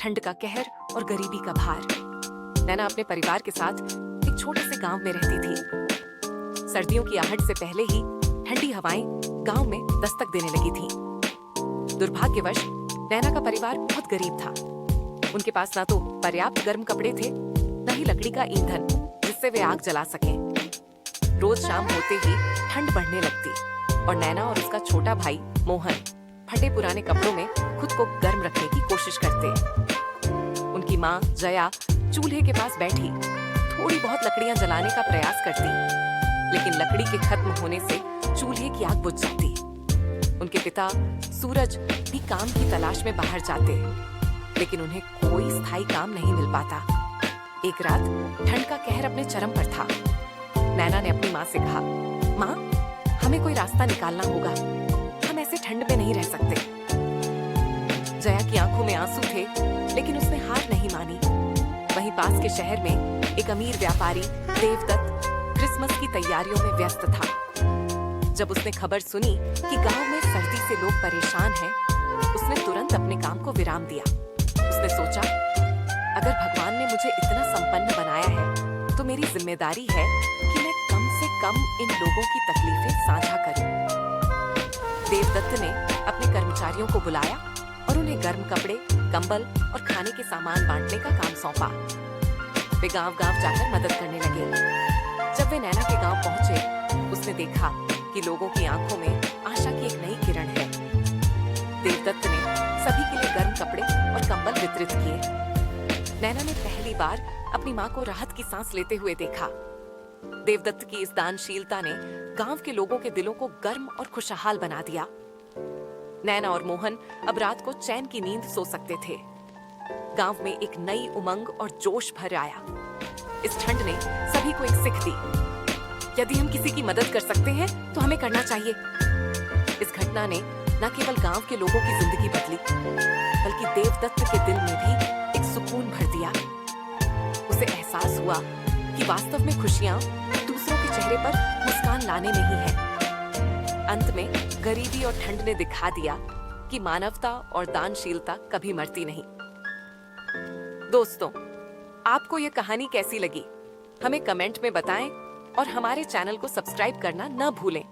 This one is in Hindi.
ठंड का कहर और गरीबी का भार। नैना अपने परिवार के साथ एक छोटे से गांव में रहती थी। सर्दियों की आहट से पहले ही ठंडी हवाएं गांव में दस्तक देने लगी थीं। दुर्भाग्यवश नैना का परिवार बहुत गरीब था। उनके पास ना तो पर्याप्त गर्म कपड़े थे, न ही लकड़ी का ईंधन जिससे वे आग जला सकें। रोज शाम होते ही ठंड बढ़ने लगती और नैना और उसका छोटा भाई मोहन फटे पुराने कपड़ों में खुद को गर्म रखने की कोशिश करते। उनकी माँ जया चूल्हे के पास बैठी थोड़ी बहुत लकड़ियां जलाने का प्रयास करती, लेकिन लकड़ी के खत्म होने से चूल्हे की आग बुझ जाती। उनके पिता सूरज भी काम की तलाश में बाहर जाते, लेकिन उन्हें कोई स्थायी काम नहीं मिल पाता। एक रात ठंड का कहर अपने चरम पर था। नैना ने अपनी माँ से कहा, माँ, हमें कोई रास्ता निकालना होगा, हम ऐसे ठंड में नहीं रह सकते। जया की आंखों में आंसू थे, लेकिन उसने हार नहीं मानी। वहीं पास के शहर में एक अमीर व्यापारी देवदत्त क्रिसमस की तैयारियों में व्यस्त था। जब उसने खबर सुनी कि गांव में सर्दी से लोग परेशान हैं, उसने तुरंत अपने काम को विराम दिया। उसने सोचा, अगर भगवान ने मुझे इतना संपन्न बनाया है, तो मेरी जिम्मेदारी है कि मैं कम से कम इन लोगों की तकलीफें साझा करूं। देवदत्त ने अपने कर्मचारियों को बुलाया और उन्हें गर्म कपड़े, कंबल और खाने के सामान बांटने का काम सौंपा। वे गांव-गांव जाकर मदद करने लगे। जब वे नैना के गांव पहुंचे, उसने देखा कि लोगों की आंखों में आशा की एक नई किरण है। देवदत्त ने सभी के लिए गर्म कपड़े और कंबल वितरित किए। नैना ने पहली बार अपनी माँ को राहत की सांस लेते हुए देखा। देवदत्त की इस दानशीलता ने गांव के लोगों के दिलों को गर्म और खुशहाल बना दिया। नैना और मोहन अब रात को चैन की नींद सो सकते थे। गांव में एक नई उमंग और जोश भर आया। इस ठंड ने सभी को एक सीख दी। यदि हम किसी की मदद कर सकते हैं, तो हमें करना चाहिए। इस घटना ने न केवल गांव के लोगों की जिंदगी बदली, बल्कि देवदत्त के दिल में भी एक सुकून भर दिया। उसे एहसास हुआ कि वास्तव में खुशियां दूसरों के चेहरे पर मुस्कान लाने में ही है। अंत में गरीबी और ठंड ने दिखा दिया कि मानवता और दानशीलता कभी मरती नहीं। दोस्तों, आपको यह कहानी कैसी लगी? हमें कमेंट में बताएं और हमारे चैनल को सब्सक्राइब करना न भूलें।